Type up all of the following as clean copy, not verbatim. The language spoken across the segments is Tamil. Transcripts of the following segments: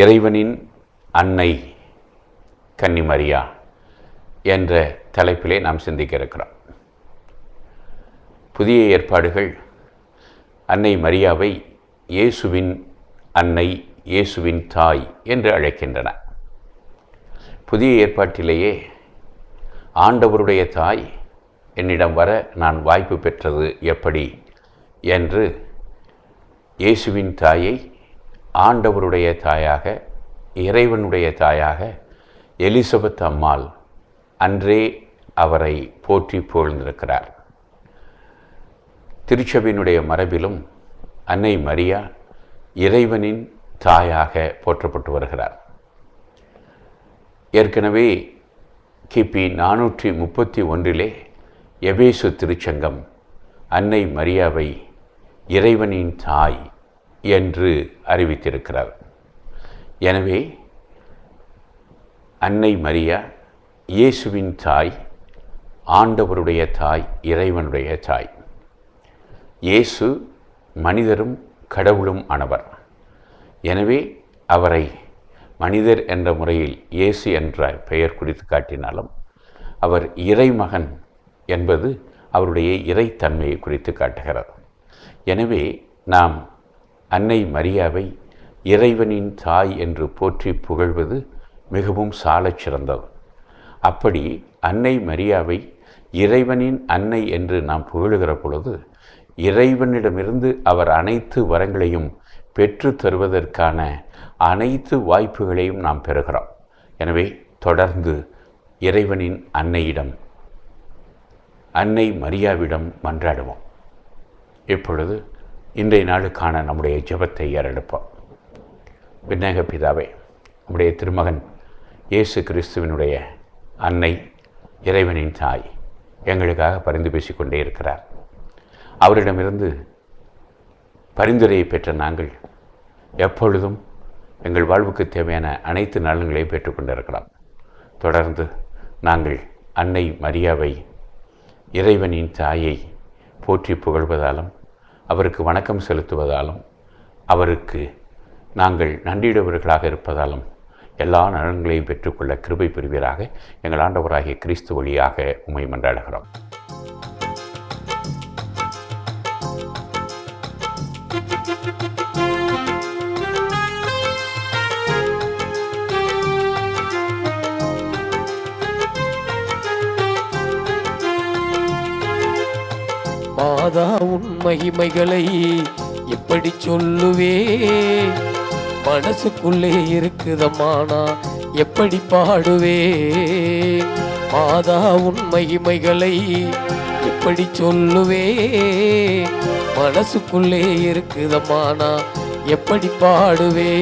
இறைவனின் அன்னை கன்னிமரியா என்ற தலைப்பிலே நாம் சிந்திக்க இருக்கிறோம். புதிய ஏற்பாடுகள் அன்னை மரியாவை இயேசுவின் அன்னை, இயேசுவின் தாய் என்று அழைக்கின்றன. புதிய ஏற்பாட்டிலேயே ஆண்டவருடைய தாய் என்னிடம் வர நான் வாய்ப்பு பெற்றது எப்படி என்று இயேசுவின் தாயை ஆண்டவருடைய தாயாக, இறைவனுடைய தாயாக எலிசபெத் அம்மாள் அன்றே அவரை போற்றி புகழ்ந்திருக்கிறார். திருச்சபையினுடைய மரபிலும் அன்னை மரியா இறைவனின் தாயாக போற்றப்பட்டு வருகிறார். ஏற்கனவே கிபி 431 எபேசு திருச்சங்கம் அன்னை மரியாவை இறைவனின் தாய் என்று அறிவித்திருக்கிறார். எனவே அன்னை மரியா இயேசுவின் தாய், ஆண்டவருடைய தாய், இறைவனுடைய தாய். இயேசு மனிதரும் கடவுளும் ஆனவர். எனவே அவரை மனிதர் என்ற முறையில் இயேசு என்ற பெயர் குறித்து காட்டினாலும் அவர் இறைமகன் என்பது அவருடைய இறைத்தன்மையை குறித்து காட்டுகிறார். எனவே நாம் அன்னை மரியாவை இறைவனின் தாய் என்று போற்றி புகழ்வது மிகவும் சாலச் சிறந்தது. அப்படி அன்னை மரியாவை இறைவனின் அன்னை என்று நாம் புகழுகிற பொழுது இறைவனிடமிருந்து அவர் அனைத்து வரங்களையும் பெற்று தருவதற்கான அனைத்து வாய்ப்புகளையும் நாம் பெறுகிறோம். எனவே தொடர்ந்து இறைவனின் அன்னையிடம், அன்னை மரியாவிடம் மன்றாடுவோம். இப்பொழுது இன்றைய நாளுக்கான நம்முடைய ஜெபத்தை ஏறெடுப்போம். விண்ணக பிதாவே, நம்முடைய திருமகன் இயேசு கிறிஸ்துவினுடைய அன்னை, இறைவனின் தாய் எங்களுக்காக பரிந்து பேசிக்கொண்டே இருக்கிறார். அவரிடமிருந்து பரிந்துரையை பெற்ற நாங்கள் எப்பொழுதும் எங்கள் வாழ்வுக்கு தேவையான அனைத்து நலன்களையும் பெற்றுக்கொண்டிருக்கிறோம். தொடர்ந்து நாங்கள் அன்னை மரியாவை, இறைவனின் தாயை போற்றி புகழ்வதாலும், அவருக்கு வணக்கம் செலுத்துவதாலும், அவருக்கு நாங்கள் நன்றியுடையவர்களாக இருப்பதாலும் எல்லா நலன்களையும் பெற்றுக்கொள்ள கிருபை புரிவீராக. எங்கள் ஆண்டவராகிய கிறிஸ்து வழியாக உம்மை மன்றாடுகிறோம். மாதா உன் மகிமைகளை எப்படி சொல்லுவே, மனசுக்குள்ளே இருக்குதம்மானா எப்படி பாடுவே. மாதா உன் மகிமைகளை எப்படி சொல்லுவே, மனசுக்குள்ளே இருக்குதம்மானா எப்படி பாடுவே.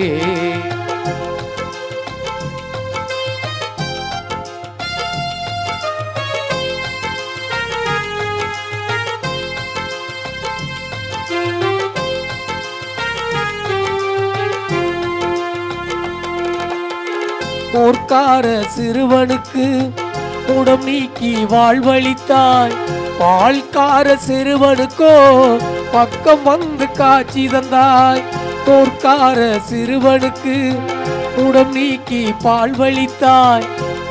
போர்க்கார சிறுவனுக்கு முடம் நீக்கி வாழ்வழித்தாய், பால்கார சிறுவனுக்கோ பக்கம் வந்து காட்சி தந்தாய். போர்க்கார சிறுவனுக்கு முடம் நீக்கி பால்வழித்தாய்,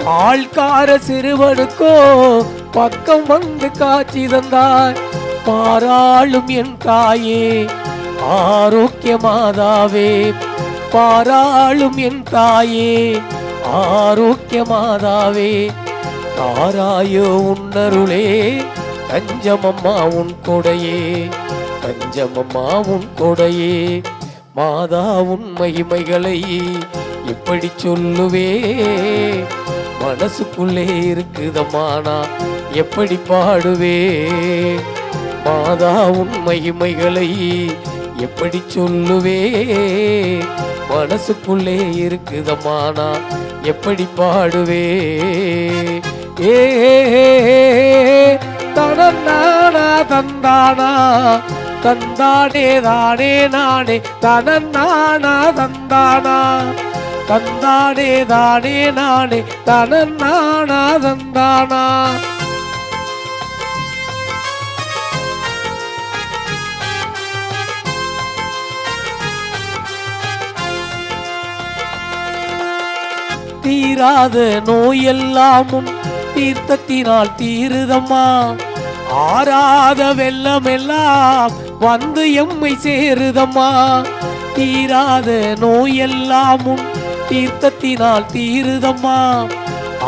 பால்கார சிறுவனுக்கோ பக்கம் வந்து காட்சி தந்தாய். பாராளும் என் தாயே, ஆரோக்கிய மாதாவே, பாராளும் என் தாயே, ஆரோக்கிய மாதாவே. தாராயோ உன்னருளே, தஞ்சமம்மா உன் கொடையே, தஞ்சமம்மா உன் கொடையே. மாதா உன் மகிமைகளை எப்படி சொல்லுவே, மனசுக்குள்ளே இருக்குதம்மானா எப்படி பாடுவே. மாதா உன் மகிமைகளை எப்படி சொல்லுவே, மனசுக்குள்ளே இருக்குதம்மானா எப்படி பாடுவே. ஏ தனநானா தந்தானா, தந்தானே தானே நானே, தனநானா தந்தானா, தந்தானே தானே நானே, தனநானா தந்தானா. தீராத நோயெல்லாம் உன் தீர்த்தத்தினால் தீருதம்மா. ஆறாத வெள்ளமெல்லாம் வந்து எம்மை சேருதம்மா. தீராத நோயெல்லாம் உன் தீர்த்தத்தினால் தீருதம்மா.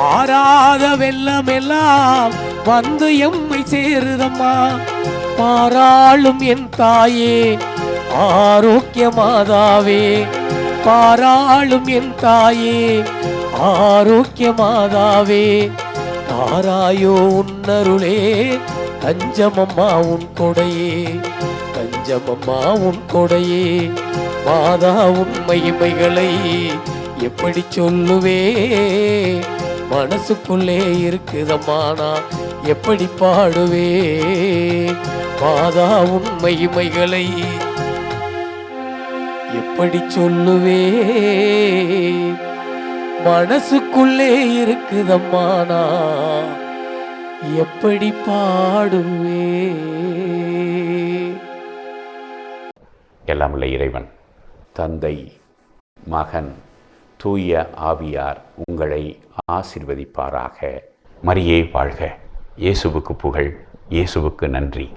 ஆறாத வெள்ளமெல்லாம் வந்து எம்மை சேருதம்மா. பாராளும் என் தாயே ஆரோக்கிய மாதாவே, பாராளும் என் தாயே ஆரோக்கிய மாதாவே, தாராயோ உன்னருளே தஞ்சமம்மா உன் கொடையே, தஞ்சமம்மா உன் கொடையே. மாதா உன் மகிமைகளை எப்படி சொல்லுவே, மனசுக்குள்ளே இருக்குதம்மா நான் எப்படி பாடுவே. மாதா உன் மகிமைகளை எப்படி சொல்லுவே, மனசுக்குள்ளே இருக்குதம்மா நான் எப்படி பாடுவே. எல்லாம் உள்ள இறைவன் தந்தை, மகன், தூய ஆவியார் உங்களை ஆசீர்வதிப்பாராக. மரியே வாழ்க. இயேசுவுக்கு புகழ். இயேசுவுக்கு நன்றி.